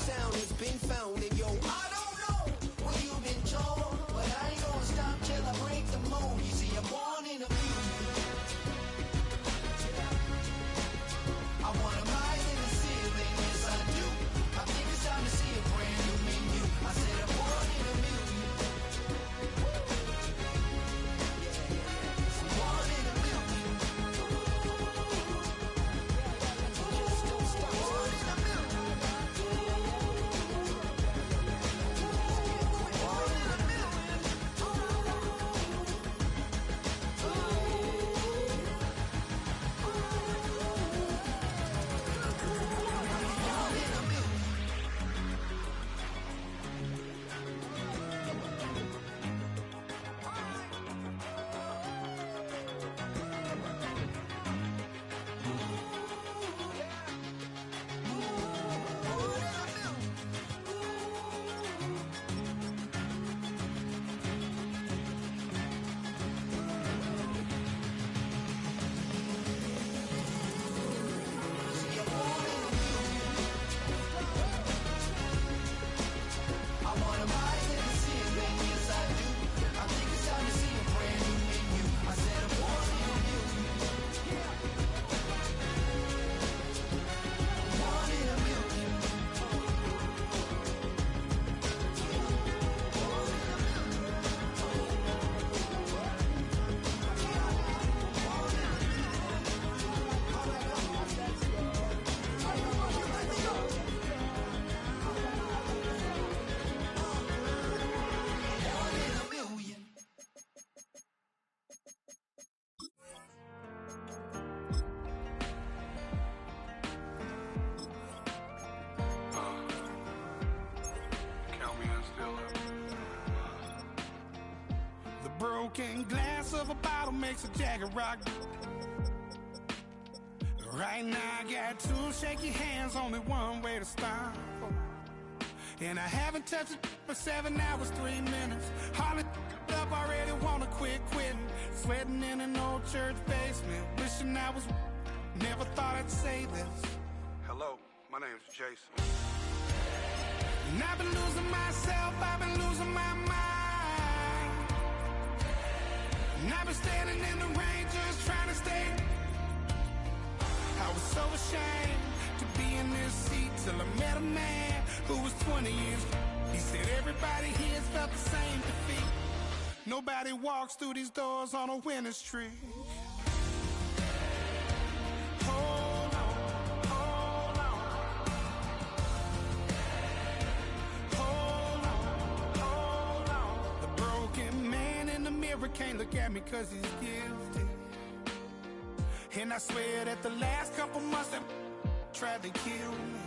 sound has been found. And yo, I don't know what you've been told, but I ain't gonna stop till I break the mold. You see, I'm born in a million. I wanna rise in the ceiling, yes I do. I think it's time to see a brand new menu. I said I'm born in a million. I'm born in a million. Just don't stop. Born in a million. Born in a million. Born in a million. I wanna rise in the ceiling, yes I do. I think it's time to see a brand new menu. I said I'm born in a million. Born in a million. Born in a million. Count me in still up. The broken glass of a bottle makes a jagger rock. Right now I got two shaky hands, only one way to stop. And I haven't touched it for 7 hours, 3 minutes. Hardly up, already wanna quit quitting. Sweating in an old church basement, wishing I was. Never thought I'd say this. Hello, my name's Jason. And I've been losing myself, I've been losing my mind. And I've been standing in the rain just trying to stay. I was so ashamed to be in this seat till I met a man who was 20 years. He said everybody here's felt the same defeat. Nobody walks through these doors on a winning streak. Hold on, hold on. Hold on, hold on. The broken man in the mirror can't look at me 'cause he's guilty. And I swear that the last couple months that tried to kill me.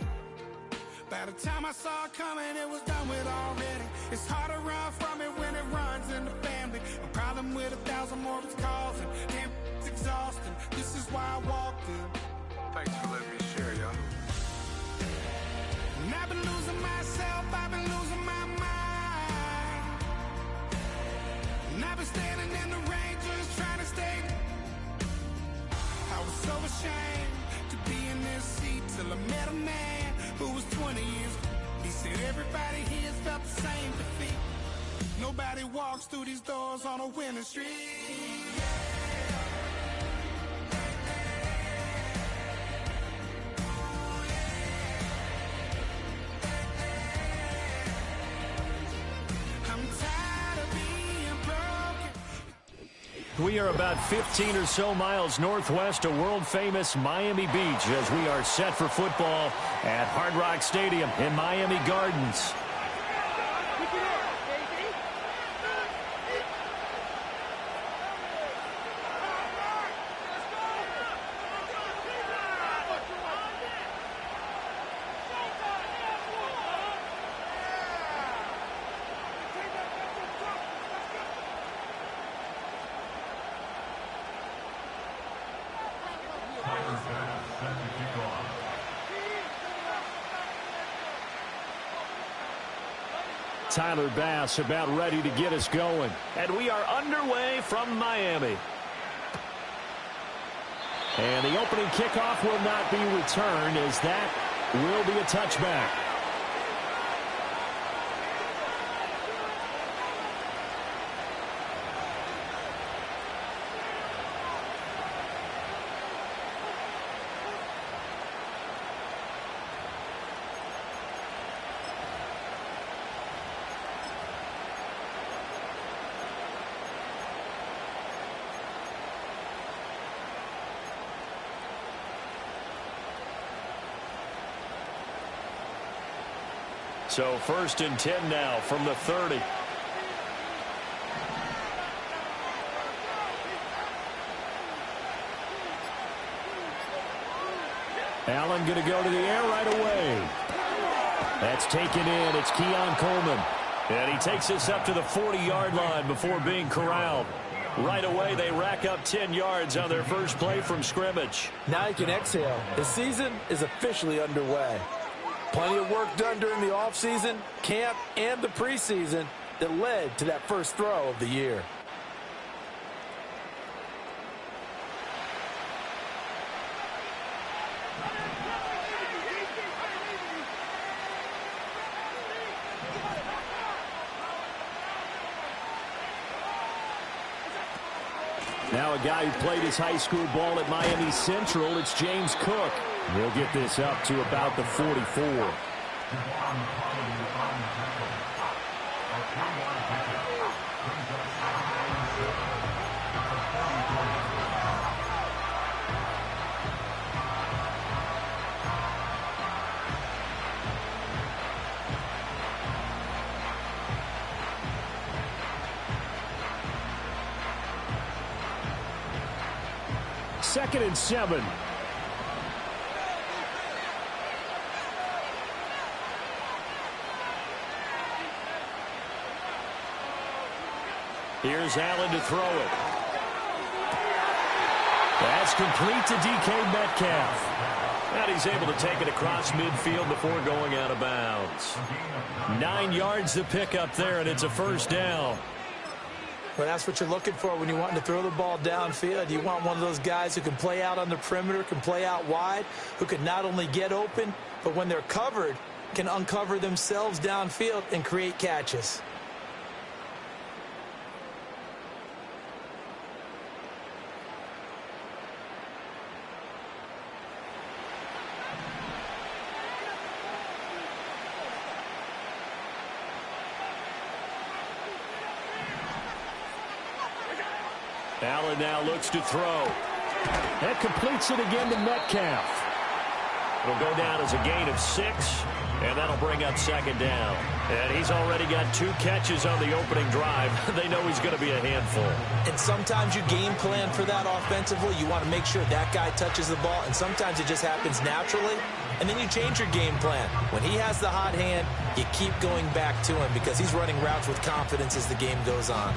By the time I saw it coming, it was done with already. It's hard to run from it when it runs in the family. A problem with 1,000 more it's causing. Damn, it's exhausting. This is why I walked in. Thanks for letting me share, y'all. And I've been losing myself, I've been losing my mind. And I've been standing in the rain just trying to stay. I was so ashamed to be in this seat till I met a man who was 20 years. He said everybody here's felt the same defeat. Nobody walks through these doors on a winning streak. I'm tired of being broken. We are about 15 or so miles northwest of world-famous Miami Beach as we are set for football at Hard Rock Stadium in Miami Gardens. Tyler Bass about ready to get us going. And we are underway from Miami. And the opening kickoff will not be returned as that will be a touchback. So 1st and 10 now from the 30. Allen going to go to the air right away. That's taken in. It's Keon Coleman. And he takes us up to the 40-yard line before being corralled. Right away, they rack up 10 yards on their first play from scrimmage. Now you can exhale. The season is officially underway. Plenty of work done during the offseason, camp, and the preseason that led to that first throw of the year. Now a guy who played his high school ball at Miami Central, it's James Cook. He'll get this up to about the 44. Second and 7. Here's Allen to throw it. That's complete to DK Metcalf. And he's able to take it across midfield before going out of bounds. 9 yards to pick up there, and it's a first down. Well, that's what you're looking for when you want to throw the ball downfield. You want one of those guys who can play out on the perimeter, can play out wide, who can not only get open, but when they're covered, can uncover themselves downfield and create catches. Allen now looks to throw. That completes it again to Metcalf. It'll go down as a gain of 6, and that'll bring up second down. And he's already got 2 catches on the opening drive. They know he's going to be a handful. And sometimes you game plan for that offensively. You want to make sure that guy touches the ball, and sometimes it just happens naturally. And then you change your game plan. When he has the hot hand, you keep going back to him because he's running routes with confidence as the game goes on.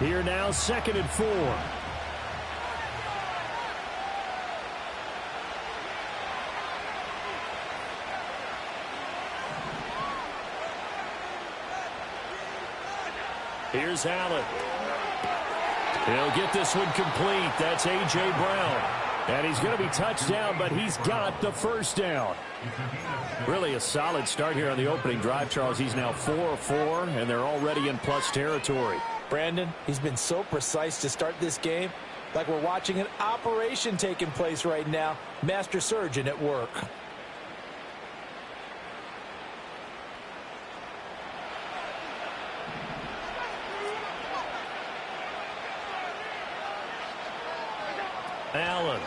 Here now, 2nd and 4. Here's Allen. He'll get this one complete. That's A.J. Brown. And he's going to be touched down, but he's got the first down. Really a solid start here on the opening drive, Charles. He's now 4 of 4, and they're already in plus territory. Brandon, he's been so precise to start this game, like we're watching an operation taking place right now. Master surgeon at work. Allen.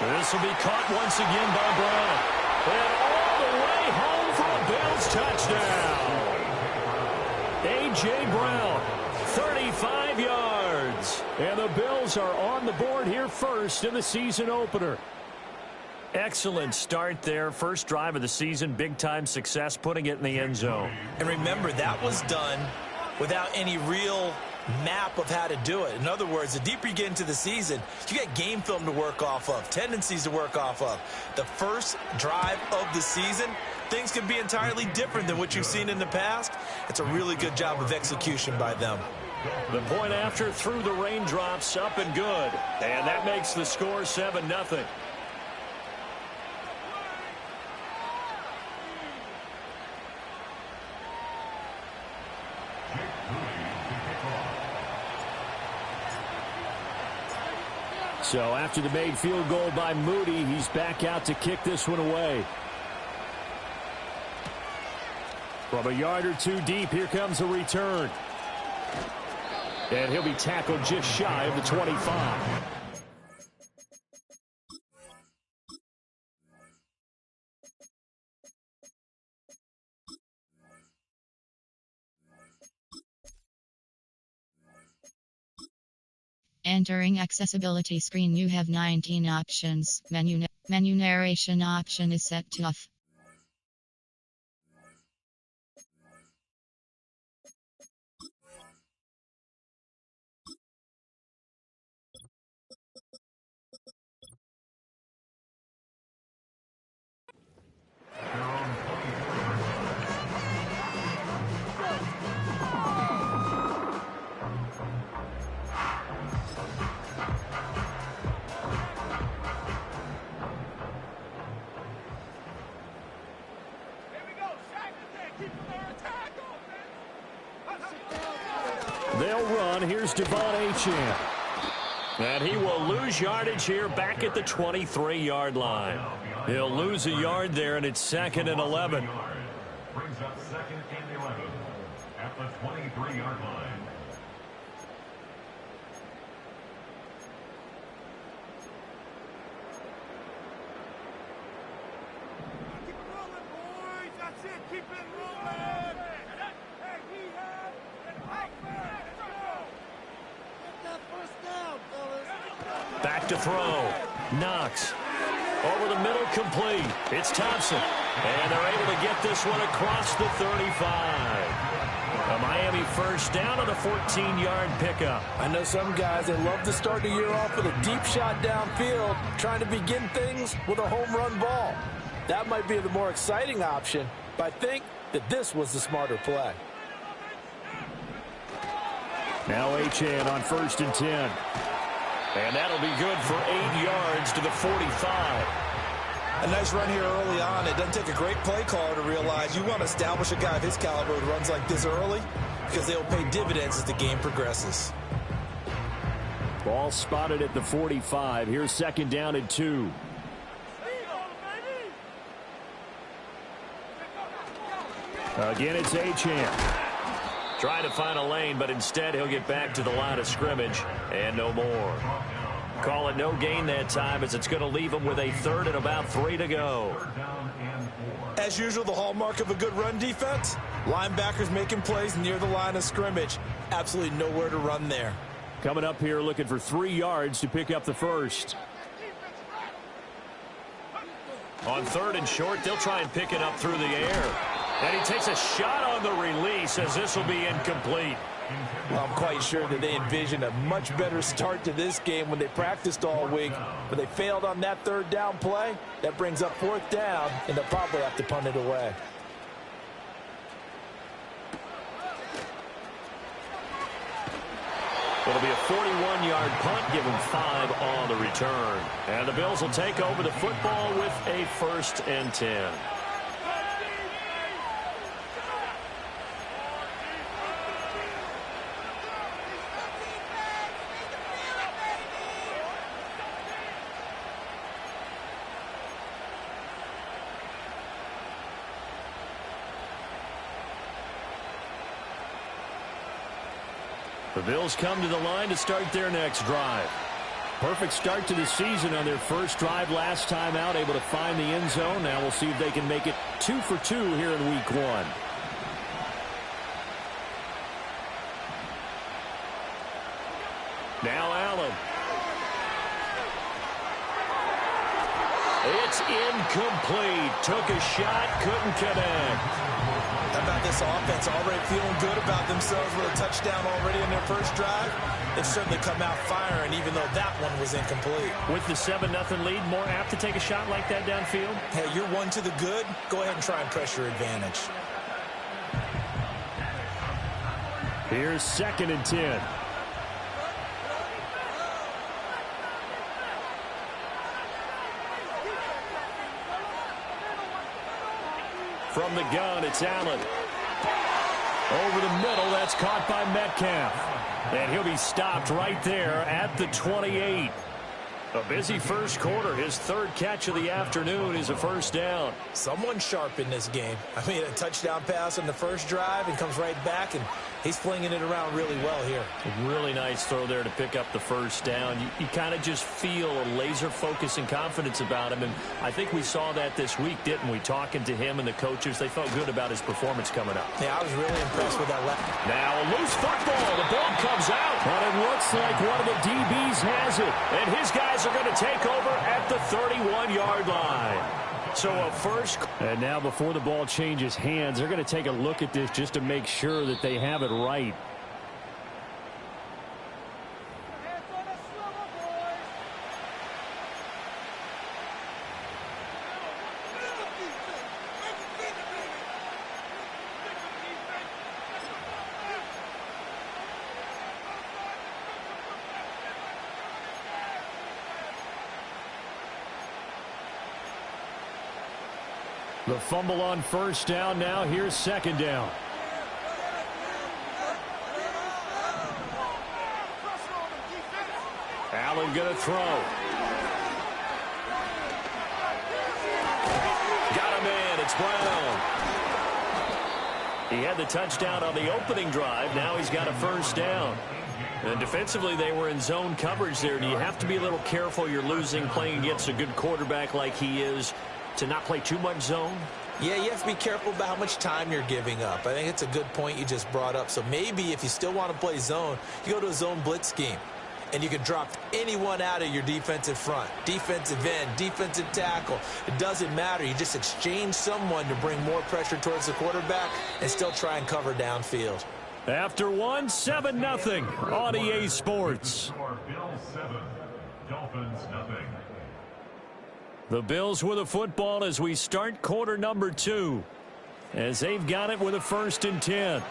This will be caught once again by Brown. And all the way home for a Bills touchdown. A.J. Brown, 35 yards. And the Bills are on the board here first in the season opener. Excellent start there. First drive of the season, big-time success, putting it in the end zone. And remember, that was done without any real map of how to do it. In other words, the deeper you get into the season, you got game film to work off of, tendencies to work off of. The first drive of the season, things can be entirely different than what you've seen in the past. It's a really good job of execution by them. The point after through the raindrops, up and good. And that makes the score 7-0. So after the made field goal by Moody, he's back out to kick this one away. From a yard or two deep, here comes a return. And he'll be tackled just shy of the 25. entering accessibility screen, you have 19 options. Menu narration option is set to off. They'll run. Here's Devon Achane. And he will lose yardage here back at the 23-yard line. He'll lose a yard there, and it's 2nd and 11. Brings up 2nd and 11 at the 23-yard line. Keep it rolling, boys. That's it. Keep it rolling. Hey, we have an offense. Get that first down, fellas. Back to throw. Knox. Over the middle, complete. It's Thompson. And they're able to get this one across the 35. A Miami first down on a 14-yard pickup. I know some guys, they love to start the year off with a deep shot downfield, trying to begin things with a home run ball. That might be the more exciting option, but I think that this was the smarter play. Now Achane on 1st and 10. And that'll be good for 8 yards to the 45. A nice run here early on. It doesn't take a great play caller to realize you want to establish a guy of his caliber who runs like this early, because they'll pay dividends as the game progresses. Ball spotted at the 45. Here's 2nd down and 2. Again, it's Achane. Trying to find a lane, but instead he'll get back to the line of scrimmage and no more. Call it no gain that time, as it's going to leave him with a 3rd and about 3 to go. As usual, the hallmark of a good run defense, linebackers making plays near the line of scrimmage. Absolutely nowhere to run there. Coming up here looking for 3 yards to pick up the first. On 3rd and short, they'll try and pick it up through the air. And he takes a shot on the release, as this will be incomplete. Well, I'm quite sure that they envisioned a much better start to this game when they practiced all week, but they failed on that 3rd down play. That brings up 4th down, and they'll probably have to punt it away. It'll be a 41-yard punt, give him 5 on the return. And the Bills will take over the football with a 1st and 10. The Bills come to the line to start their next drive. Perfect start to the season on their first drive last time out, able to find the end zone. Now we'll see if they can make it 2 for 2 here in week 1. Now Allen. It's incomplete. Took a shot, couldn't connect. How about this offense already feeling good about themselves with a touchdown already in their first drive? They've certainly come out firing, even though that one was incomplete. With the 7-0 lead, more apt to take a shot like that downfield? Hey, you're one to the good. Go ahead and try and press your advantage. Here's 2nd and 10. From the gun, it's Allen. Over the middle, that's caught by Metcalf. And he'll be stopped right there at the 28. A busy first quarter. His 3rd catch of the afternoon is a 1st down. Someone sharp in this game. I mean, a touchdown pass on the first drive and comes right back and He's flinging it around really well here. A really nice throw there to pick up the first down. You kind of just feel a laser focus and confidence about him, and I think we saw that this week, didn't we? Talking to him and the coaches, they felt good about his performance coming up. Yeah, I was really impressed with that left. Now a loose football. The ball comes out, but it looks like one of the DBs has it, and his guys are going to take over at the 31-yard line. So a first. And now before the ball changes hands, they're going to take a look at this just to make sure that they have it right. The fumble on first down. Now here's second down. Allen going to throw. Got a man. It's Brown. He had the touchdown on the opening drive. Now he's got a first down. And defensively, they were in zone coverage there. Do you have to be a little careful? You're losing playing against a good quarterback like he is, to not play too much zone? Yeah, you have to be careful about how much time you're giving up. I think it's a good point you just brought up. So maybe if you still want to play zone, you go to a zone blitz scheme. And you can drop anyone out of your defensive front. Defensive end, defensive tackle. It doesn't matter. You just exchange someone to bring more pressure towards the quarterback and still try and cover downfield. After 7-0 on EA Sports. Bills 7, Dolphins nothing. The Bills with the football as we start quarter number 2. As they've got it with a 1st and 10.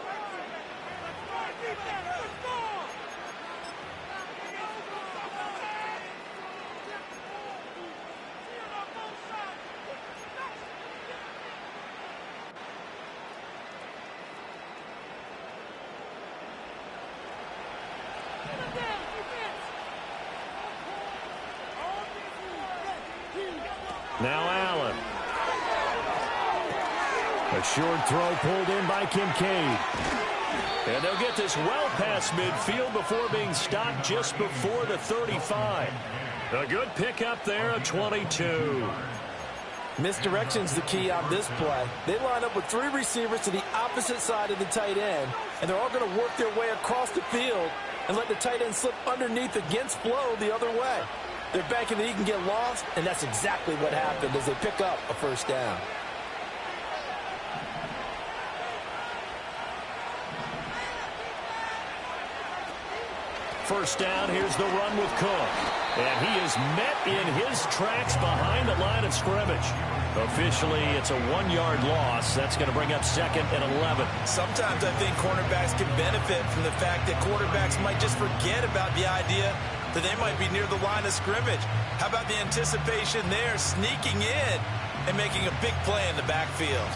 Now Allen. A short throw pulled in by Kincaid. And they'll get this well past midfield before being stopped just before the 35. A good pickup there at 22. Misdirection's the key on this play. They line up with 3 receivers to the opposite side of the tight end, and they're all going to work their way across the field and let the tight end slip underneath against flow the other way. They're banking that he can get lost, and that's exactly what happened as they pick up a first down. First down, here's the run with Cook. And he is met in his tracks behind the line of scrimmage. Officially, it's a 1-yard loss. That's going to bring up 2nd and 11. Sometimes I think cornerbacks can benefit from the fact that quarterbacks might just forget about the idea that they might be near the line of scrimmage. How about the anticipation there, sneaking in and making a big play in the backfield?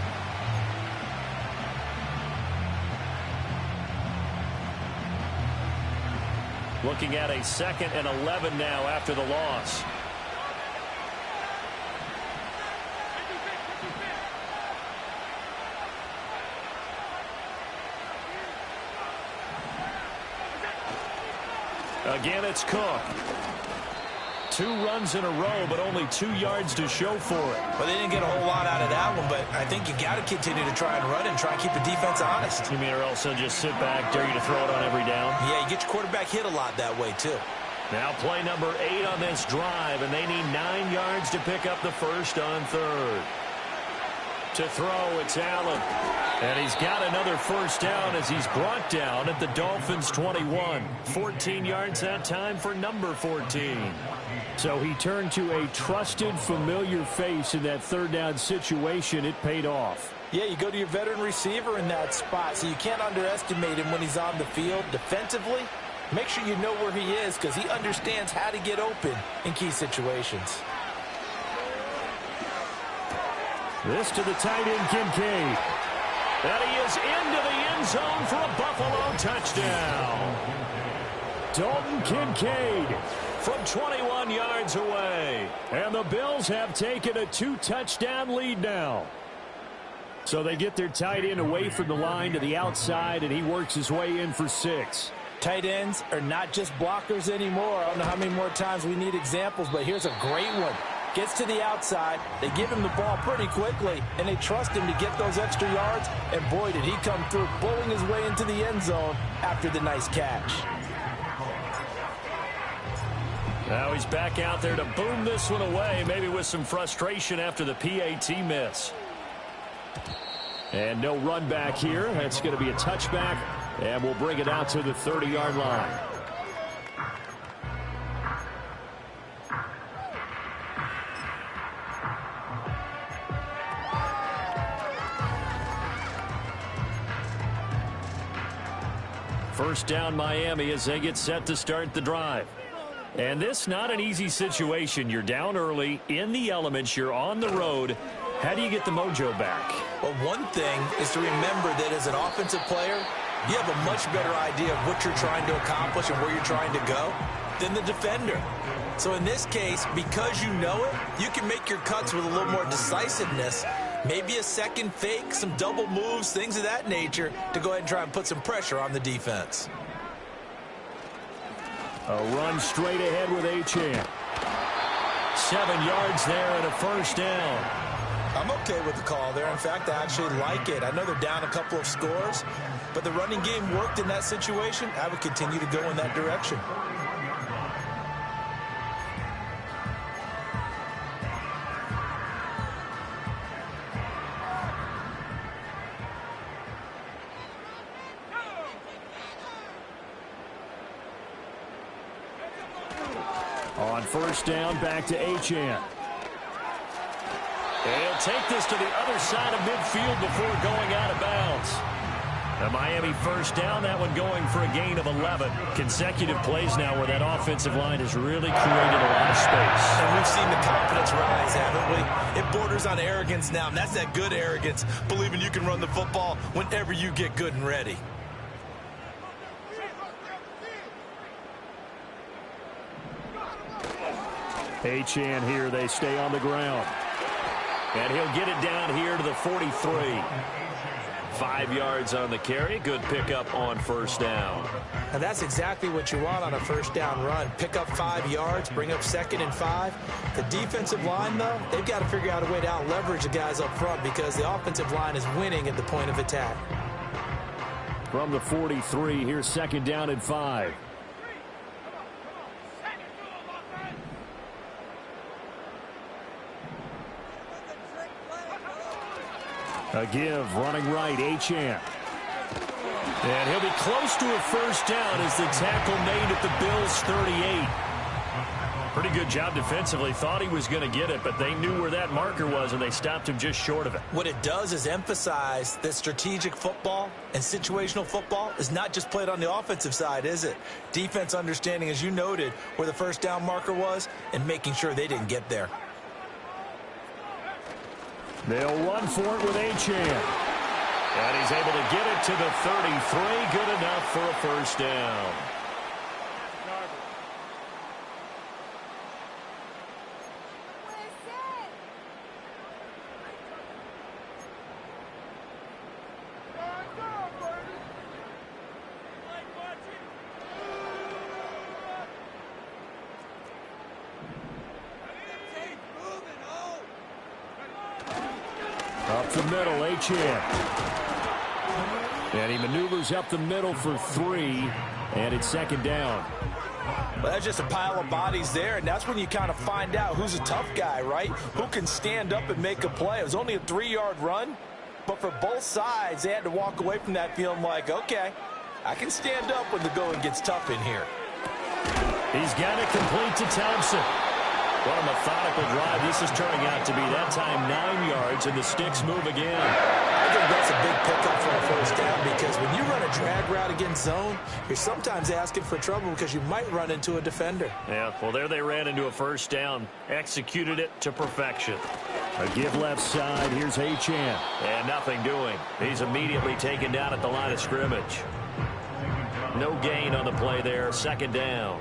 Looking at a 2nd and 11 now after the loss. Again, it's Cook. 2 runs in a row, but only 2 yards to show for it. Well, they didn't get a whole lot out of that one, but I think you got to continue to try and run and try and keep the defense honest. You mean, or else they'll just sit back, dare you to throw it on every down? Yeah, you get your quarterback hit a lot that way, too. Now play number 8 on this drive, and they need 9 yards to pick up the first on 3rd. To throw, it's Allen. And he's got another first down as he's brought down at the Dolphins' 21. 14 yards that time for number 14. So he turned to a trusted, familiar face in that 3rd down situation. It paid off. Yeah, you go to your veteran receiver in that spot, so you can't underestimate him when he's on the field defensively. Make sure you know where he is because he understands how to get open in key situations. This to the tight end, Kincaid. And he is into the end zone for a Buffalo touchdown. Dalton Kincaid from 21 yards away. And the Bills have taken a 2-touchdown lead now. So they get their tight end away from the line to the outside, and he works his way in for 6. Tight ends are not just blockers anymore. I don't know how many more times we need examples, but here's a great one. Gets to the outside, they give him the ball pretty quickly, and they trust him to get those extra yards, and boy, did he come through, bowling his way into the end zone after the nice catch. Now he's back out there to boom this one away, maybe with some frustration after the PAT miss. And no run back here. That's going to be a touchback, and we'll bring it out to the 30-yard line. First down Miami as they get set to start the drive. And this not an easy situation. You're down early, in the elements, you're on the road. How do you get the mojo back? Well, one thing is to remember that as an offensive player, you have a much better idea of what you're trying to accomplish and where you're trying to go than the defender. So in this case, because you know it, you can make your cuts with a little more decisiveness. Maybe a second fake, some double moves, things of that nature to go ahead and try and put some pressure on the defense. A run straight ahead with Achane. 7 yards there and a first down. I'm okay with the call there. In fact, I actually like it. I know they're down a couple of scores, but the running game worked in that situation. I would continue to go in that direction. On first down, back to Achane. And he'll take this to the other side of midfield before going out of bounds. The Miami first down, that one going for a gain of 11. Consecutive plays now where that offensive line has really created a lot of space. And we've seen the confidence rise, haven't we? It borders on arrogance now, and that's that good arrogance, believing you can run the football whenever you get good and ready. Achane here, they stay on the ground. And he'll get it down here to the 43. 5 yards on the carry. Good pickup on first down. And that's exactly what you want on a first down run. Pick up 5 yards, bring up 2nd and 5. The defensive line, though, they've got to figure out a way to out-leverage the guys up front because the offensive line is winning at the point of attack. From the 43, here's 2nd down and 5. A give, running right, Achane. And he'll be close to a first down as the tackle made at the Bills' 38. Pretty good job defensively. Thought he was going to get it, but they knew where that marker was, and they stopped him just short of it. What it does is emphasize that strategic football and situational football is not just played on the offensive side, is it? Defense understanding, as you noted, where the first down marker was and making sure they didn't get there. They'll run for it with Achane. And he's able to get it to the 33. Good enough for a first down. Up the middle, Achane. And he maneuvers up the middle for 3, and it's 2nd down. Well, that's just a pile of bodies there, and that's when you kind of find out who's a tough guy, right? Who can stand up and make a play. It was only a 3-yard run, but for both sides, they had to walk away from that feeling like, okay, I can stand up when the going gets tough in here. He's got it complete to Thompson. What a methodical drive this is turning out to be. That time 9 yards, and the sticks move again. I think that's a big pickup for a first down because when you run a drag route against zone, you're sometimes asking for trouble because you might run into a defender. Yeah, well, there they ran into a first down. Executed it to perfection. A give left side. Here's Achane. And nothing doing. He's immediately taken down at the line of scrimmage. No gain on the play there. 2nd down.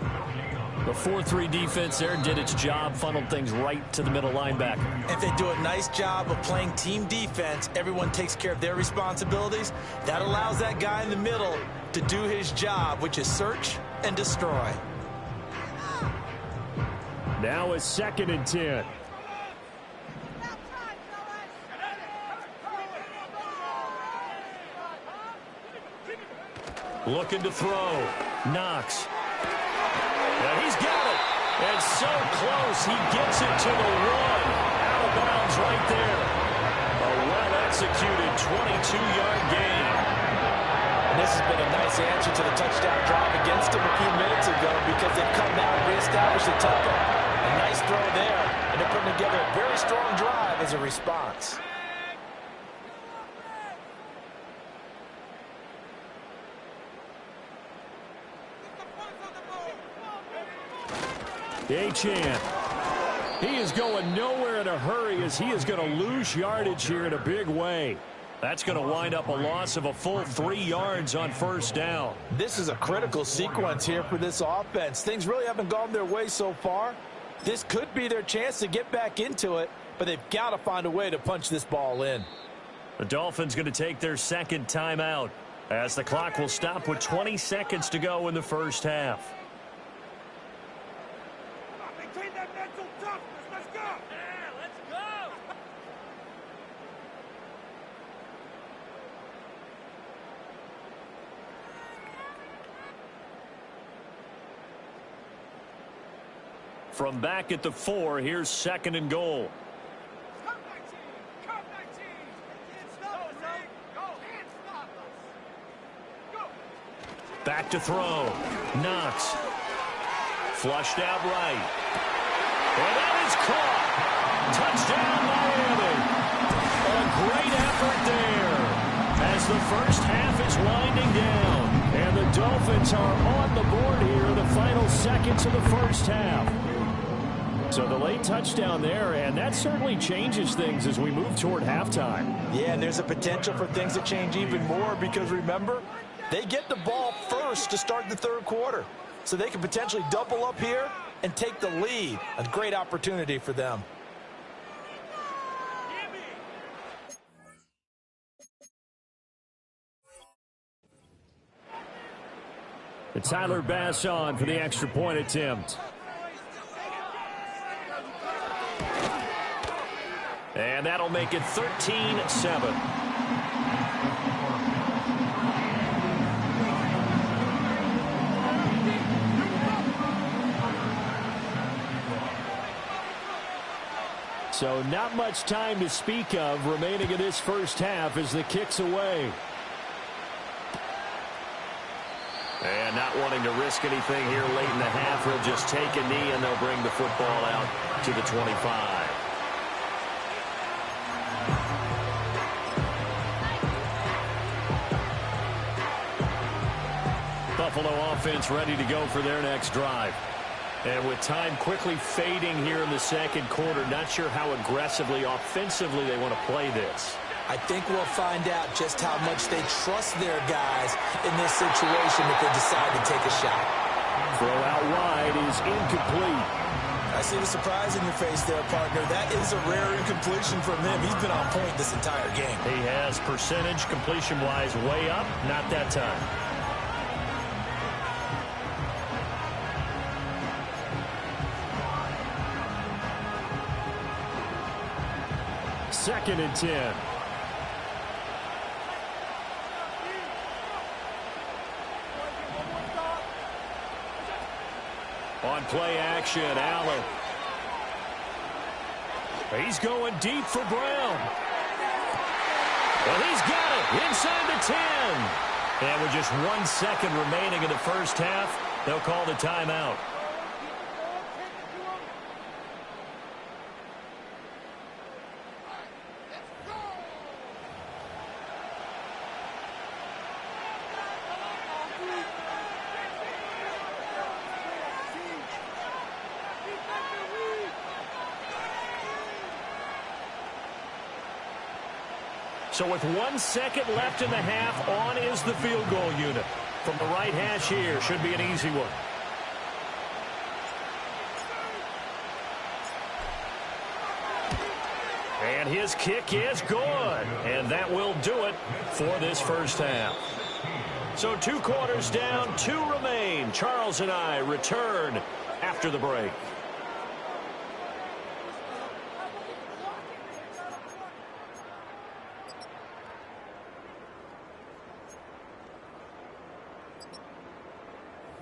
The 4-3 defense there did its job, funneled things right to the middle linebacker. If they do a nice job of playing team defense, everyone takes care of their responsibilities. That allows that guy in the middle to do his job, which is search and destroy. Now a 2nd and 10. Looking to throw. Knox. And he's got it. And so close, he gets it to the 1. Out of bounds right there. A well-executed 22-yard gain. And this has been a nice answer to the touchdown drive against them a few minutes ago because they've come out and reestablished the tempo. A nice throw there, and they're putting together a very strong drive as a response. Achane. He is going nowhere in a hurry as he is going to lose yardage here in a big way. That's going to wind up a loss of a full 3 yards on 1st down. This is a critical sequence here for this offense. Things really haven't gone their way so far. This could be their chance to get back into it, but they've got to find a way to punch this ball in. The Dolphins going to take their 2nd timeout as the clock will stop with 20 seconds to go in the 1st half. Maintain that mental toughness. Let's go. Yeah, let's go. From back at the 4, here's 2nd and goal. Come back, team. Come back, team. Can't stop us, eh? Go. Can't stop us. Go. Back to throw. Knox. Flushed out right. And that is caught. Touchdown, Miami. A great effort there as the 1st half is winding down. And the Dolphins are on the board here in the final seconds of the 1st half. So the late touchdown there, and that certainly changes things as we move toward halftime. Yeah, and there's a potential for things to change even more because, remember, they get the ball first to start the 3rd quarter. So they can potentially double up here and take the lead. A great opportunity for them. And Tyler Bass on for the extra point attempt. And that'll make it 13-7. So not much time to speak of remaining in this 1st half as the kick's away. And not wanting to risk anything here late in the half, he'll just take a knee and they'll bring the football out to the 25. Buffalo offense ready to go for their next drive. And with time quickly fading here in the 2nd quarter, not sure how aggressively, offensively they want to play this. I think we'll find out just how much they trust their guys in this situation if they decide to take a shot. Throw out wide is incomplete. I see the surprise in your face there, partner. That is a rare incompletion from him. He's been on point this entire game. He has percentage completion-wise way up, not that time. Second and 10. On play action, Allen. He's going deep for Brown. Well, he's got it inside the 10. And with just 1 second remaining in the 1st half, they'll call the timeout. So with 1 second left in the half, on is the field goal unit. From the right hash here, should be an easy one. And his kick is good. And that will do it for this first half. So 2 quarters down, 2 remain. Charles and I return after the break.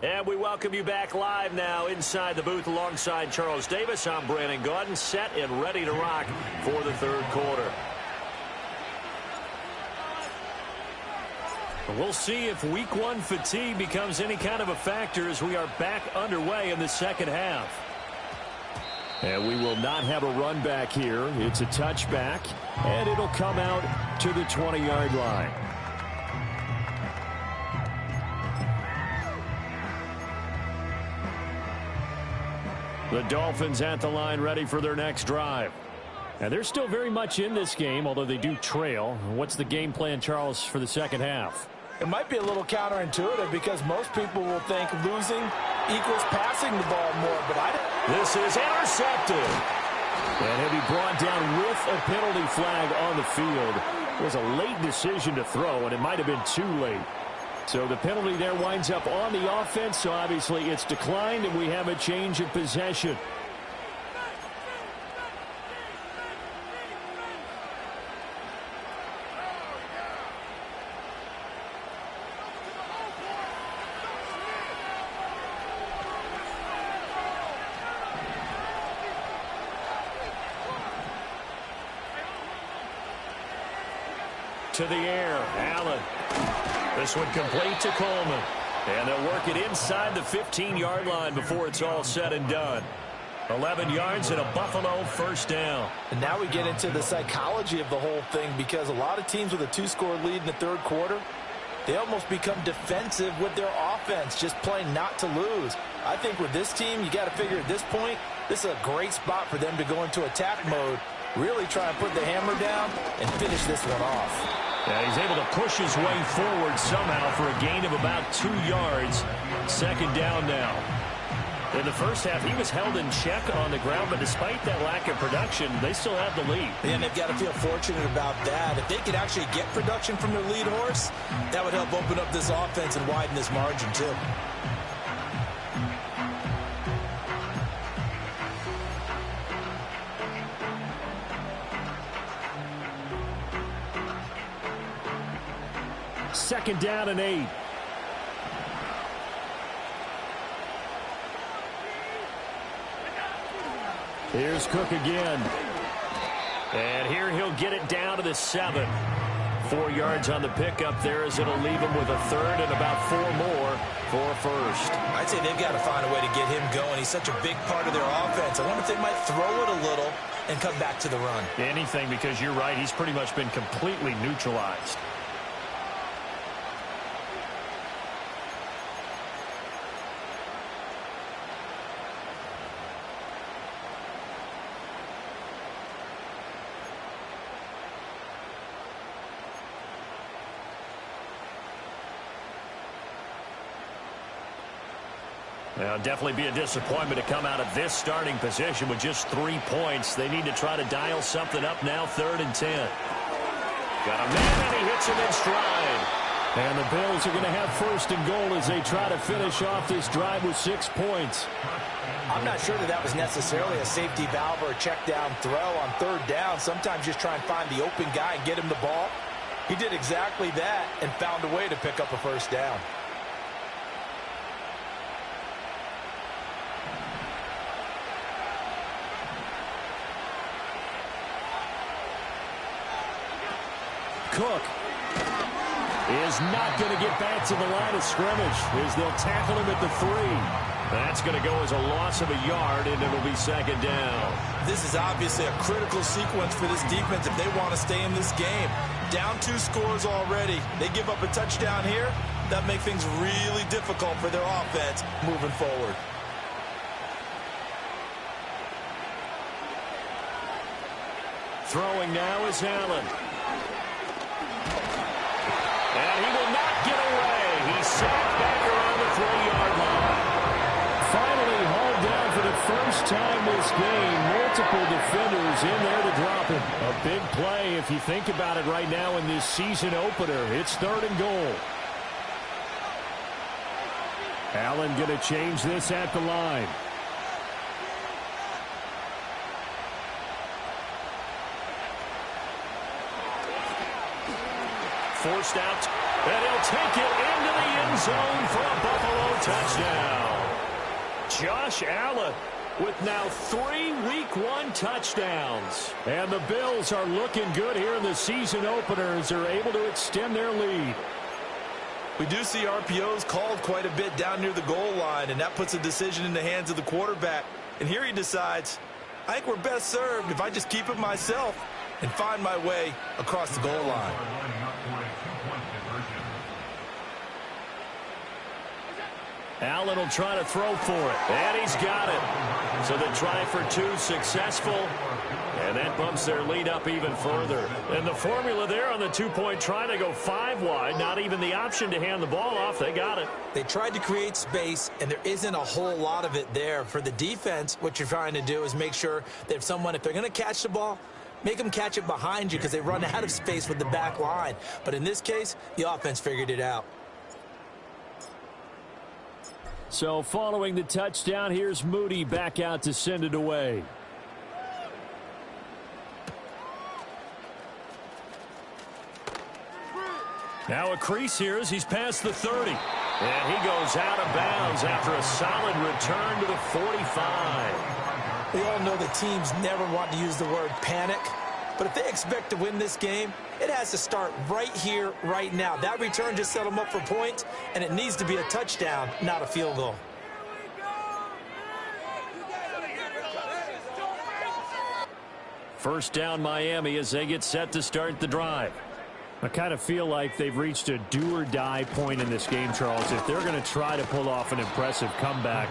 And we welcome you back live now inside the booth alongside Charles Davis. I'm Brandon Gaudin, set and ready to rock for the third quarter. We'll see if week 1 fatigue becomes any kind of a factor as we are back underway in the second half. And we will not have a run back here. It's a touchback, and it'll come out to the 20-yard line. The Dolphins at the line ready for their next drive. And they're still very much in this game, although they do trail. What's the game plan, Charles, for the second half? It might be a little counterintuitive because most people will think losing equals passing the ball more, but I don't. This is intercepted. And he'll be brought down with a penalty flag on the field. It was a late decision to throw, and it might have been too late. So the penalty there winds up on the offense, so obviously it's declined, and we have a change of possession. To the air, Allen. This one complete to Coleman. And they'll work it inside the 15-yard line before it's all said and done. 11 yards and a Buffalo first down. And now we get into the psychology of the whole thing because a lot of teams with a 2-score lead in the third quarter, they almost become defensive with their offense, just playing not to lose. I think with this team, you got to figure at this point, this is a great spot for them to go into attack mode, really try and put the hammer down and finish this one off. Yeah, he's able to push his way forward somehow for a gain of about 2 yards. Second down now. In the first half, he was held in check on the ground, but despite that lack of production, they still have the lead. And they've got to feel fortunate about that. If they could actually get production from their lead horse, that would help open up this offense and widen this margin too. Second down and 8. Here's Cook again. And here he'll get it down to the 7. 4 yards on the pickup there as it'll leave him with a third and about 4 more for a first. I'd say they've got to find a way to get him going. He's such a big part of their offense. I wonder if they might throw it a little and come back to the run. Anything, because you're right. He's pretty much been completely neutralized. It'll definitely be a disappointment to come out of this starting position with just 3 points. They need to try to dial something up now, 3rd and 10. Got a man, and he hits him in stride. And the Bills are going to have 1st and goal as they try to finish off this drive with 6 points. I'm not sure that was necessarily a safety valve or a check down throw on 3rd down. Sometimes just try and find the open guy and get him the ball. He did exactly that and found a way to pick up a 1st down. Cook is not going to get back to the line of scrimmage as they'll tackle him at the 3. That's going to go as a loss of a yard, and it'll be 2nd down. This is obviously a critical sequence for this defense if they want to stay in this game. Down 2 scores already. They give up a touchdown here. That makes things really difficult for their offense moving forward. Throwing now is Allen. And he will not get away. He's sacked back around the 3-yard line. Finally hauled down for the first time this game, multiple defenders in there to drop him. A big play if you think about it right now in this season opener. It's 3rd and goal. Allen going to change this at the line. Forced out, and he'll take it into the end zone for a Buffalo touchdown. Josh Allen with now 3 Week 1 touchdowns. And the Bills are looking good here in the season opener as they're able to extend their lead. We do see RPOs called quite a bit down near the goal line, and that puts a decision in the hands of the quarterback. And here he decides, I think we're best served if I just keep it myself and find my way across the goal line. Allen will try to throw for it, and he's got it. So the try for 2 successful, and that bumps their lead up even further. And the formula there on the 2-point try to go 5 wide, not even the option to hand the ball off. They got it. They tried to create space, and there isn't a whole lot of it there. For the defense, what you're trying to do is make sure that if they're going to catch the ball, make them catch it behind you because they run out of space with the back line. But in this case, the offense figured it out. So following the touchdown, here's Moody back out to send it away. Now a crease here as he's past the 30. And he goes out of bounds after a solid return to the 45. We all know the teams never want to use the word panic. But if they expect to win this game, it has to start right here, right now. That return just set them up for points, and it needs to be a touchdown, not a field goal. First down Miami as they get set to start the drive. I kind of feel like they've reached a do-or-die point in this game, Charles. If they're going to try to pull off an impressive comeback,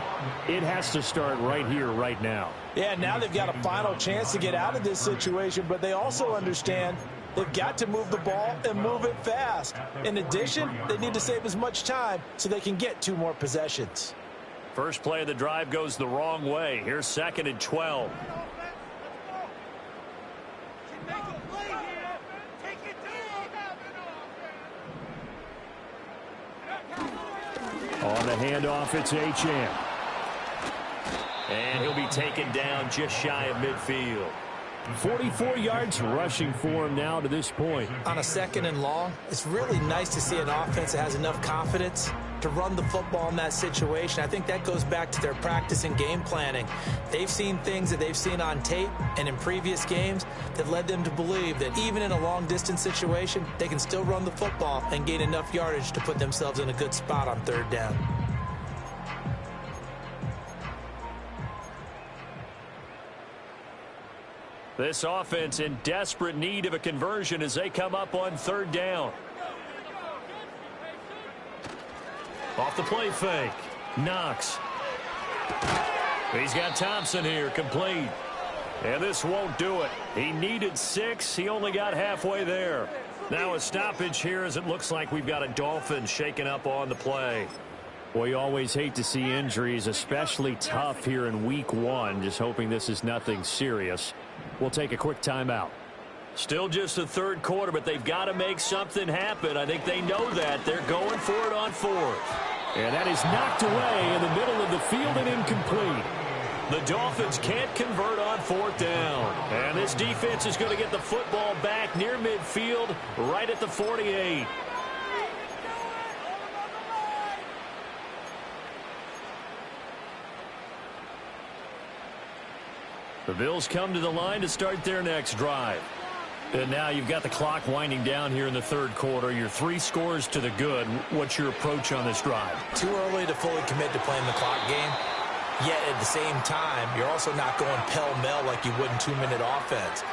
it has to start right here, right now. Yeah, now they've got a final chance to get out of this situation, but they also understand they've got to move the ball and move it fast. In addition, they need to save as much time so they can get 2 more possessions. First play of the drive goes the wrong way. Here's 2nd and 12. On the handoff, it's Achane. And he'll be taken down just shy of midfield. 44 yards rushing for him now to this point. On a 2nd and long, it's really nice to see an offense that has enough confidence to run the football in that situation. I think that goes back to their practice and game planning. They've seen things that they've seen on tape and in previous games that led them to believe that even in a long-distance situation, they can still run the football and gain enough yardage to put themselves in a good spot on 3rd down. This offense in desperate need of a conversion as they come up on 3rd down. Off the play fake. Knox. He's got Thompson here, complete. And this won't do it. He needed 6. He only got halfway there. Now a stoppage here as it looks like we've got a Dolphins shaking up on the play. Boy, you always hate to see injuries, especially tough here in Week 1. Just hoping this is nothing serious. We'll take a quick timeout. Still just the 3rd quarter, but they've got to make something happen. I think they know that. They're going for it on 4th. And that is knocked away in the middle of the field and incomplete. The Dolphins can't convert on 4th down. And this defense is going to get the football back near midfield, right at the 48. The Bills come to the line to start their next drive. And now you've got the clock winding down here in the 3rd quarter. Your 3 scores to the good. What's your approach on this drive? Too early to fully commit to playing the clock game. Yet at the same time, you're also not going pell-mell like you would in 2-minute offense.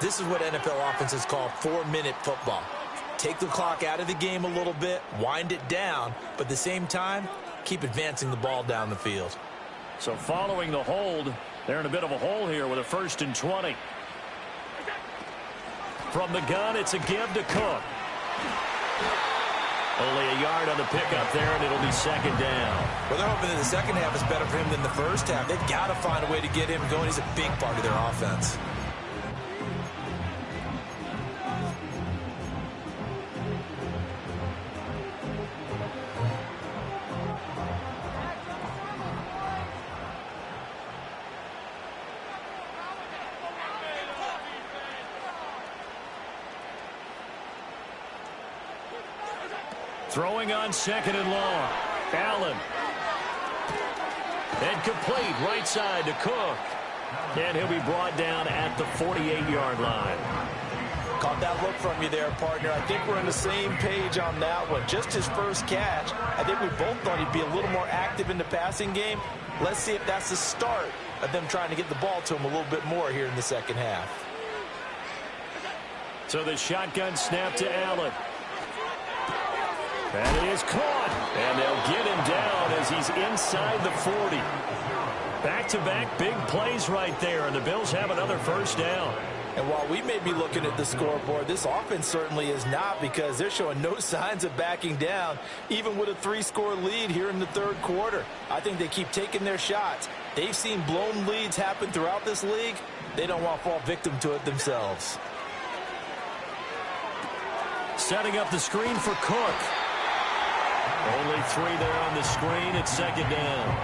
This is what NFL offenses call 4-minute football. Take the clock out of the game a little bit, wind it down, but at the same time, keep advancing the ball down the field. So following the hold, they're in a bit of a hole here with a 1st and 20. From the gun, it's a give to Cook. Only a yard on the pickup there, and it'll be second down. Well, they're hoping that the second half is better for him than the first half. They've got to find a way to get him going. He's a big part of their offense. Throwing on second and long. Allen. And complete right side to Cook. And he'll be brought down at the 48-yard line. Caught that look from you there, partner. I think we're on the same page on that one. Just his first catch. I think we both thought he'd be a little more active in the passing game. Let's see if that's the start of them trying to get the ball to him a little bit more here in the second half. So the shotgun snap to Allen. And it is caught. And they'll get him down as he's inside the 40. Back-to-back big plays right there, and the Bills have another first down. And while we may be looking at the scoreboard, this offense certainly is not, because they're showing no signs of backing down, even with a 3-score lead here in the third quarter. I think they keep taking their shots. They've seen blown leads happen throughout this league. They don't want to fall victim to it themselves. Setting up the screen for Cook. Only 3 there on the screen. It's second down.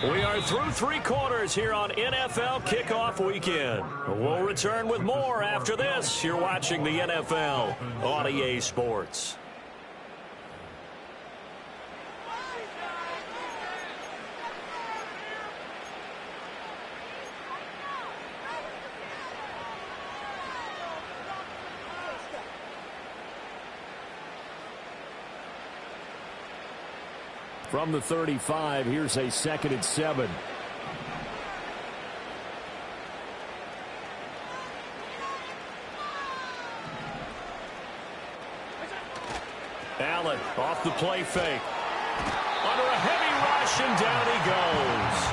We are through 3 quarters here on NFL Kickoff Weekend. We'll return with more after this. You're watching the NFL on EA Sports. From the 35, here's a 2nd and 7. Allen off the play fake. Under a heavy rush, and down he goes.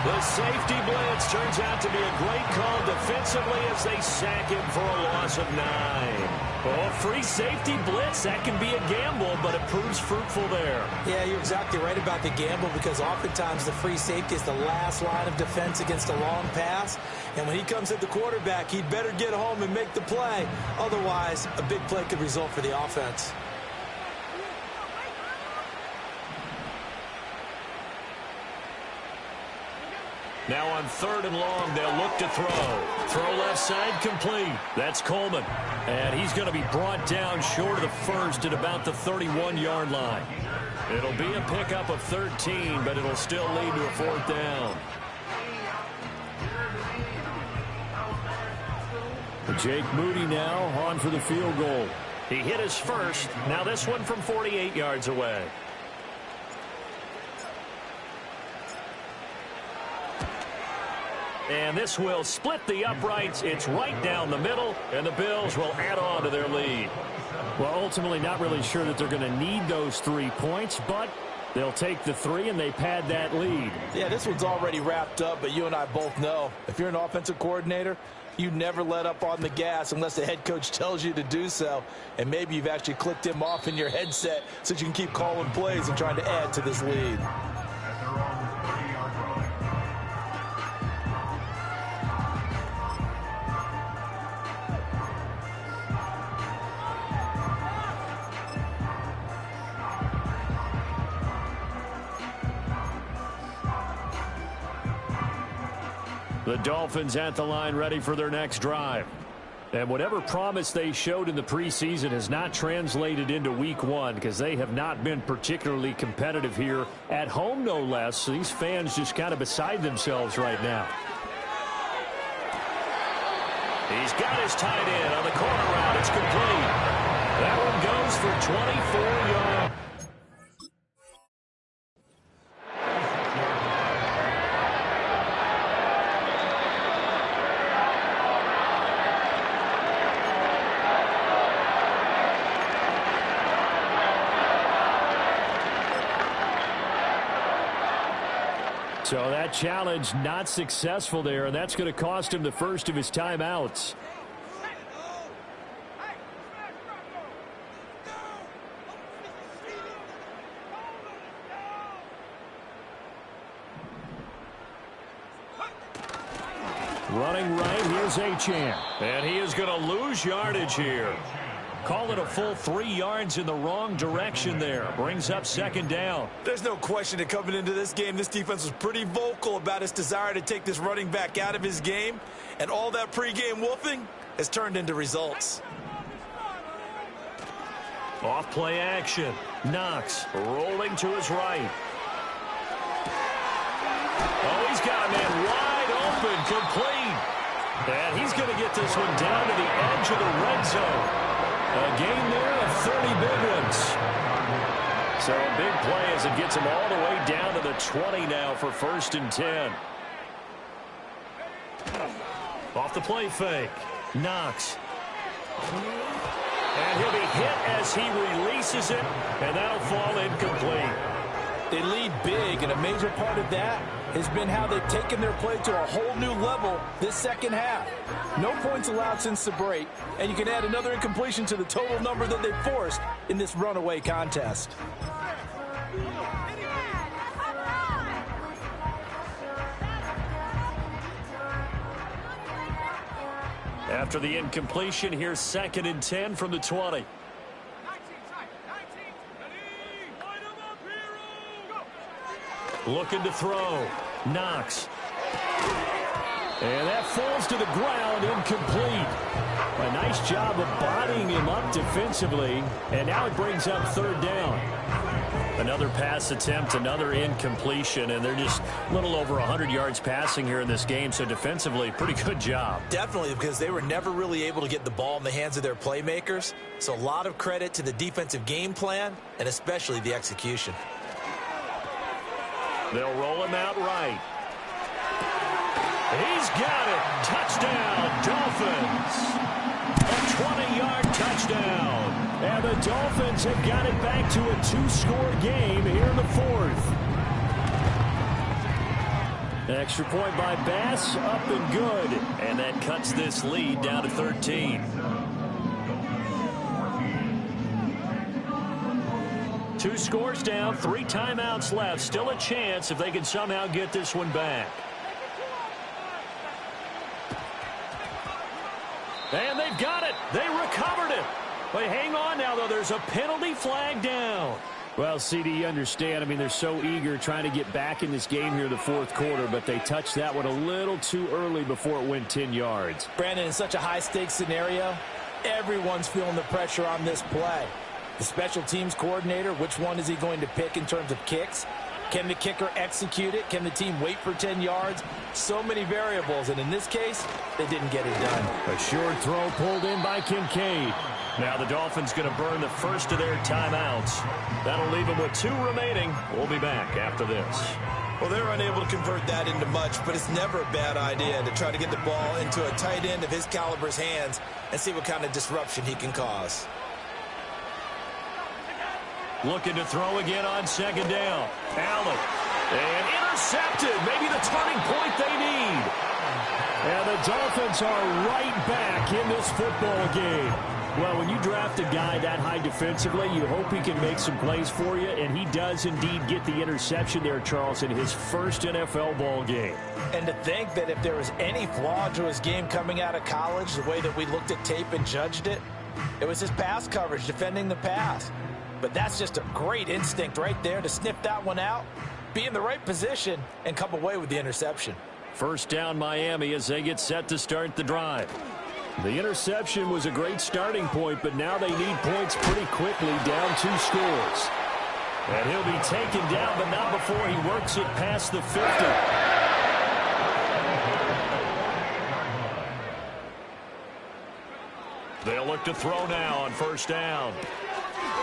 The safety blitz turns out to be a great call defensively as they sack him for a loss of 9. Oh, free safety blitz, that can be a gamble, but it proves fruitful there. Yeah, you're exactly right about the gamble, because oftentimes the free safety is the last line of defense against a long pass. And when he comes at the quarterback, he'd better get home and make the play. Otherwise, a big play could result for the offense. Now on 3rd and long, they'll look to throw. Throw left side, complete. That's Coleman. And he's going to be brought down short of the first at about the 31-yard line. It'll be a pickup of 13, but it'll still lead to a 4th down. Jake Moody now on for the field goal. He hit his first. Now this one from 48 yards away. And this will split the uprights. It's right down the middle, and the Bills will add on to their lead. Well, ultimately not really sure that they're going to need those 3 points, but they'll take the 3 and they pad that lead. Yeah, this one's already wrapped up, but you and I both know if you're an offensive coordinator, you never let up on the gas unless the head coach tells you to do so. And maybe you've actually clicked him off in your headset so you can keep calling plays and trying to add to this lead. The Dolphins at the line, ready for their next drive. And whatever promise they showed in the preseason has not translated into week 1, because they have not been particularly competitive here at home, no less. These fans just kind of beside themselves right now. He's got his tight end on the corner route. It's complete. That one goes for 24 yards. So that challenge not successful there, and that's going to cost him the first of his timeouts. Running right, here's Achane. And he is going to lose yardage here. Call it a full 3 yards in the wrong direction there. Brings up second down. There's no question that coming into this game, this defense was pretty vocal about its desire to take this running back out of his game. And all that pregame wolfing has turned into results. Off play action. Knox rolling to his right. Oh, he's got a man wide open, complete. And he's going to get this one down to the edge of the red zone. A gain there of 30 big ones. So a big play as it gets him all the way down to the 20 now for 1st and 10. Off the play fake. Knox. And he'll be hit as he releases it, and that'll fall incomplete. They lead big, and a major part of that has been how they've taken their play to a whole new level this second half. No points allowed since the break, and you can add another incompletion to the total number that they forced in this runaway contest. After the incompletion, here's 2nd and 10 from the 20. Looking to throw. Knox. And that falls to the ground, incomplete. A nice job of bodying him up defensively. And now it brings up 3rd down. Another pass attempt, another incompletion, and they're just a little over 100 yards passing here in this game. So defensively, pretty good job. Definitely, because they were never really able to get the ball in the hands of their playmakers. So a lot of credit to the defensive game plan and especially the execution. They'll roll him out right. He's got it. Touchdown, Dolphins. A 20-yard touchdown. And the Dolphins have got it back to a 2-score game here in the 4th. Extra point by Bass, up and good. And that cuts this lead down to 13. 2 scores down, 3 timeouts left. Still a chance if they can somehow get this one back. And they've got it. They recovered it. But hang on now, though. There's a penalty flag down. Well, CD, you understand. I mean, they're so eager trying to get back in this game here in the 4th quarter, but they touched that one a little too early before it went 10 yards. Brandon, in such a high-stakes scenario, everyone's feeling the pressure on this play. The special teams coordinator, which one is he going to pick in terms of kicks? Can the kicker execute it? Can the team wait for 10 yards? So many variables, and in this case, they didn't get it done. A short throw pulled in by Kincaid. Now the Dolphins going to burn the first of their timeouts. That'll leave them with 2 remaining. We'll be back after this. Well, they're unable to convert that into much, but it's never a bad idea to try to get the ball into a tight end of his caliber's hands and see what kind of disruption he can cause. Looking to throw again on 2nd down. Allen. And intercepted. Maybe the turning point they need. And the Dolphins are right back in this football game. Well, when you draft a guy that high defensively, you hope he can make some plays for you, and he does indeed get the interception there, Charles, in his first NFL ball game. And to think that if there was any flaw to his game coming out of college, the way that we looked at tape and judged it, it was his pass coverage, defending the pass. But that's just a great instinct right there to sniff that one out, be in the right position, and come away with the interception. First down Miami as they get set to start the drive. The interception was a great starting point, but now they need points pretty quickly, down 2 scores. And he'll be taken down, but not before he works it past the 50. They'll look to throw now on 1st down.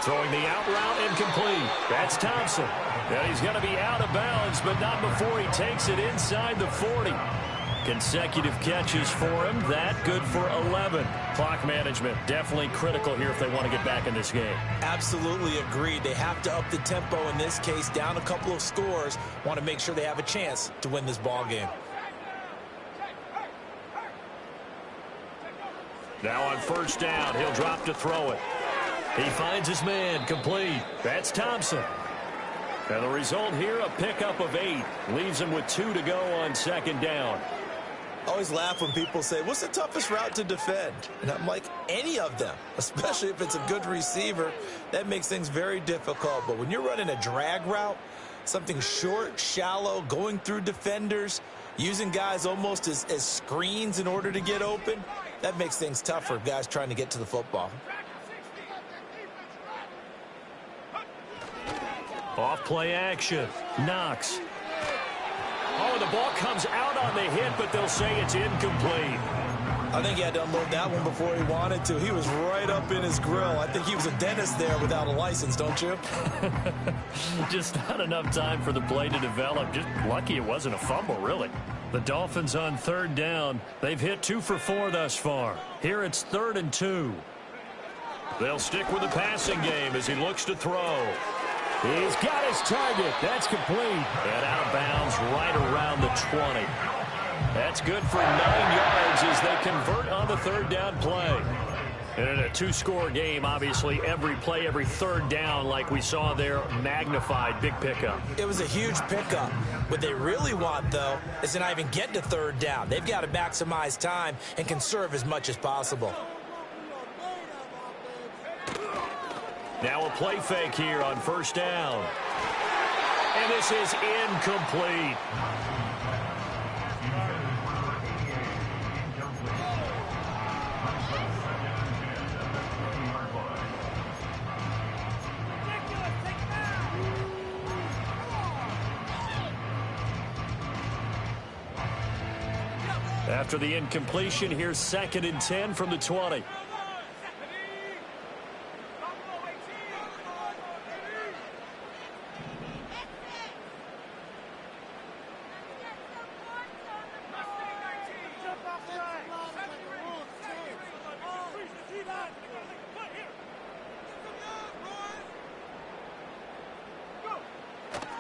Throwing the out route incomplete. That's Thompson. And he's going to be out of bounds, but not before he takes it inside the 40. Consecutive catches for him. That good for 11. Clock management definitely critical here if they want to get back in this game. Absolutely agreed. They have to up the tempo in this case, down a couple of scores. Want to make sure they have a chance to win this ball game. Now on first down, he'll drop to throw it. He finds his man, complete. That's Thompson. And the result here, a pickup of 8. Leaves him with 2 to go on second down. I always laugh when people say, what's the toughest route to defend? And I'm like, any of them, especially if it's a good receiver. That makes things very difficult. But when you're running a drag route, something short, shallow, going through defenders, using guys almost as screens in order to get open, that makes things tough for guys trying to get to the football. Off play action. Knox. Oh, the ball comes out on the hit, but they'll say it's incomplete. I think he had to unload that one before he wanted to. He was right up in his grill. I think he was a dentist there without a license, don't you? Just not enough time for the play to develop. Just lucky it wasn't a fumble, really. The Dolphins on third down. They've hit 2 for 4 thus far. Here it's 3rd and 2. They'll stick with the passing game as he looks to throw. He's got his target. That's complete. And out of bounds right around the 20. That's good for 9 yards as they convert on the third down play. And in a 2-score game, obviously, every play, every third down, like we saw there, magnified. Big pickup. It was a huge pickup. What they really want, though, is to not even get to third down. They've got to maximize time and conserve as much as possible. Now a play fake here on first down. And this is incomplete. After the incompletion, here's 2nd and 10 from the 20.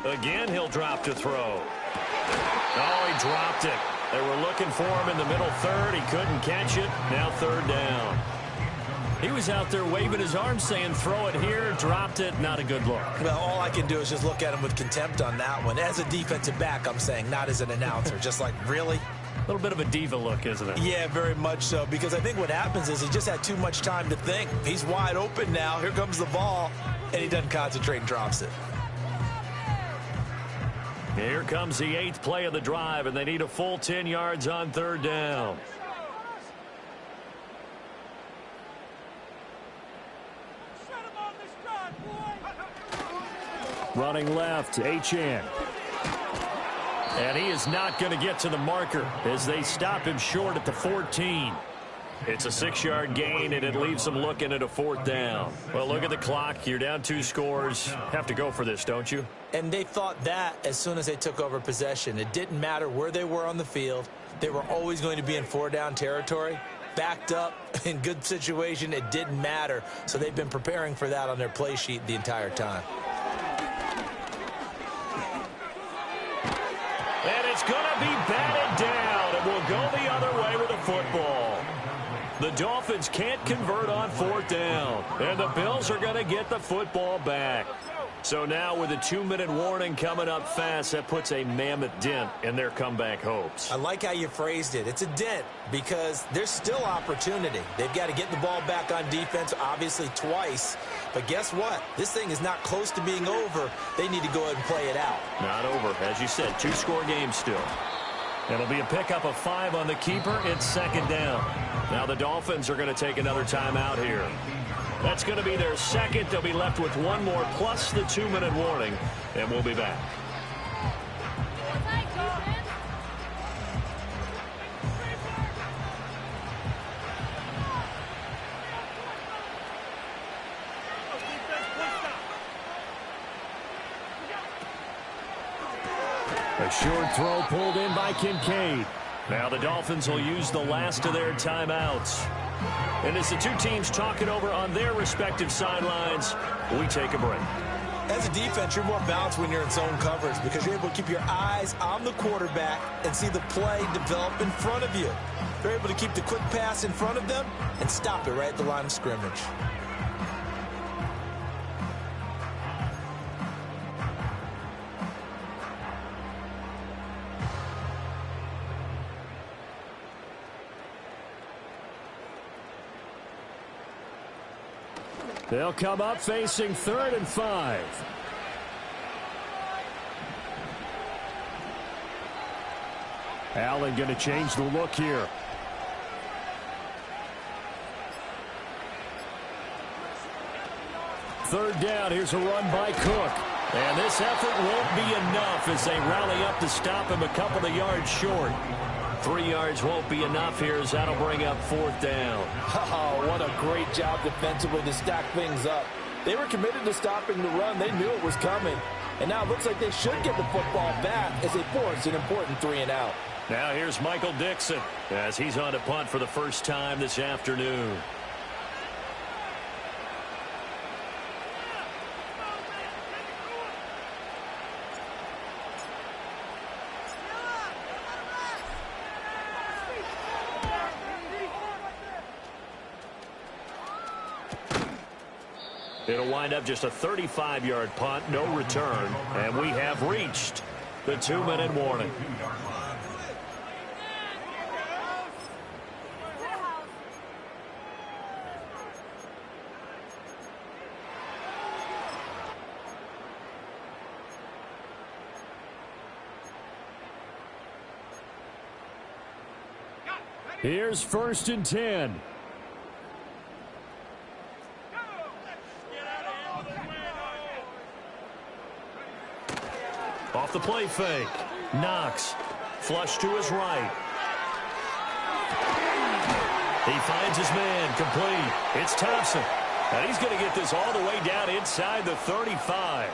Again, he'll drop to throw. Oh, he dropped it. They were looking for him in the middle third. He couldn't catch it. Now third down. He was out there waving his arms saying, throw it here, dropped it. Not a good look. Well, all I can do is just look at him with contempt on that one. As a defensive back, I'm saying, not as an announcer. Just like, really? A little bit of a diva look, isn't it? Yeah, very much so. Because I think what happens is he just had too much time to think. He's wide open now. Here comes the ball. And he doesn't concentrate and drops it. Here comes the 8th play of the drive, and they need a full 10 yards on third down. Running left, Achane. And he is not going to get to the marker as they stop him short at the 14. It's a 6-yard gain, and it leaves them looking at a 4th down. Well, look at the clock. You're down 2 scores. Have to go for this, don't you? And they thought that as soon as they took over possession. It didn't matter where they were on the field. They were always going to be in 4-down territory. Backed up, in good situation, it didn't matter. So they've been preparing for that on their play sheet the entire time. And it's going to be batted down, and we'll go the other way with a football. The Dolphins can't convert on 4th down, and the Bills are going to get the football back. So now with a 2-minute warning coming up fast, that puts a mammoth dent in their comeback hopes. I like how you phrased it. It's a dent because there's still opportunity. They've got to get the ball back on defense, obviously twice. But guess what? This thing is not close to being over. They need to go ahead and play it out. Not over. As you said, 2-score game still. It'll be a pickup of 5 on the keeper. It's 2nd down. Now the Dolphins are going to take another timeout here. That's going to be their 2nd. They'll be left with 1 more plus the 2-minute warning, and we'll be back. A short throw pulled in by Kincaid. Now the Dolphins will use the last of their timeouts. And as the two teams talk it over on their respective sidelines, we take a break. As a defense, you're more balanced when you're in zone coverage because you're able to keep your eyes on the quarterback and see the play develop in front of you. You're able to keep the quick pass in front of them and stop it right at the line of scrimmage. They'll come up facing 3rd and 5. Allen going to change the look here. Third down. Here's a run by Cook. And this effort won't be enough as they rally up to stop him a couple of yards short. 3 yards won't be enough here as that'll bring up 4th down. Oh, what a great job defensively to stack things up. They were committed to stopping the run. They knew it was coming. And now it looks like they should get the football back as they force an important 3-and-out. Now here's Michael Dixon as he's on to punt for the first time this afternoon. It'll wind up just a 35-yard punt, no return, and we have reached the 2-minute warning. Here's 1st and 10. Off the play fake. Knox. Flush to his right. He finds his man. Complete. It's Thompson. And he's going to get this all the way down inside the 35.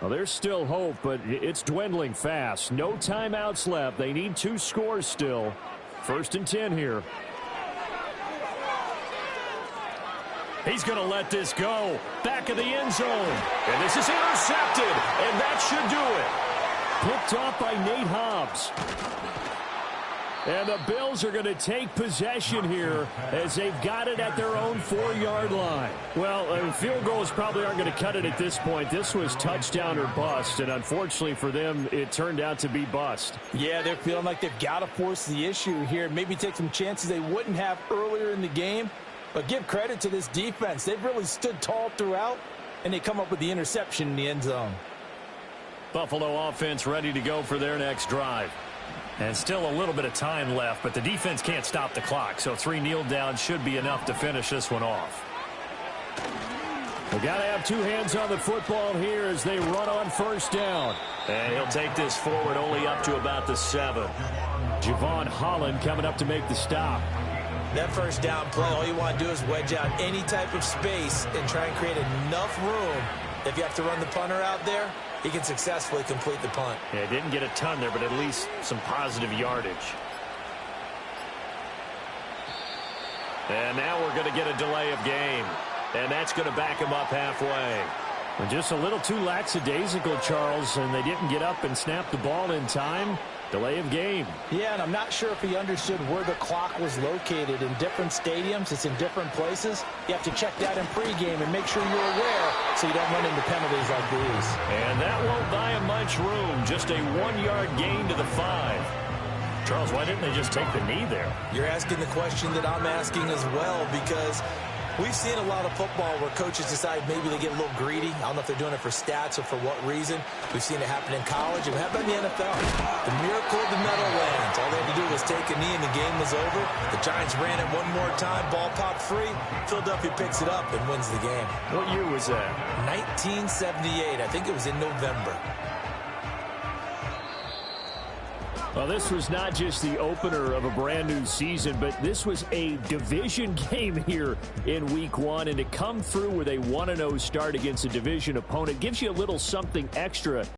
Well, there's still hope, but it's dwindling fast. No timeouts left. They need 2 scores still. 1st and 10 here. He's going to let this go. Back of the end zone. And this is intercepted. And that should do it. Picked off by Nate Hobbs. And the Bills are going to take possession here as they've got it at their own 4-yard line. Well, field goals probably aren't going to cut it at this point. This was touchdown or bust, and unfortunately for them, it turned out to be bust. Yeah, they're feeling like they've got to force the issue here. Maybe take some chances they wouldn't have earlier in the game. But give credit to this defense. They've really stood tall throughout, and they come up with the interception in the end zone. Buffalo offense ready to go for their next drive. And still a little bit of time left, but the defense can't stop the clock, so 3 kneel downs should be enough to finish this one off. They got to have 2 hands on the football here as they run on 1st down. And he'll take this forward only up to about the 7. Javon Holland coming up to make the stop. That 1st down play, all you want to do is wedge out any type of space and try and create enough room. If you have to run the punter out there, he can successfully complete the punt. Yeah, didn't get a ton there, but at least some positive yardage. And now we're going to get a delay of game. And that's going to back him up halfway. And just a little too lackadaisical, Charles, and they didn't get up and snap the ball in time. Delay of game. Yeah, and I'm not sure if he understood where the clock was located. In different stadiums, it's in different places. You have to check that in pregame and make sure you're aware so you don't run into penalties like these. And that won't buy him much room. Just a 1-yard gain to the 5. Charles, why didn't they just take the knee there? You're asking the question that I'm asking as well, because we've seen a lot of football where coaches decide maybe they get a little greedy. I don't know if they're doing it for stats or for what reason. We've seen it happen in college. It happened in the NFL. The miracle of the Meadowlands. All they had to to do was take a knee and the game was over. The Giants ran it one more time. Ball popped free. Philadelphia picks it up and wins the game. What year was that? 1978. I think it was in November. Well, this was not just the opener of a brand new season, but this was a division game here in week 1. And to come through with a 1-0 start against a division opponent gives you a little something extra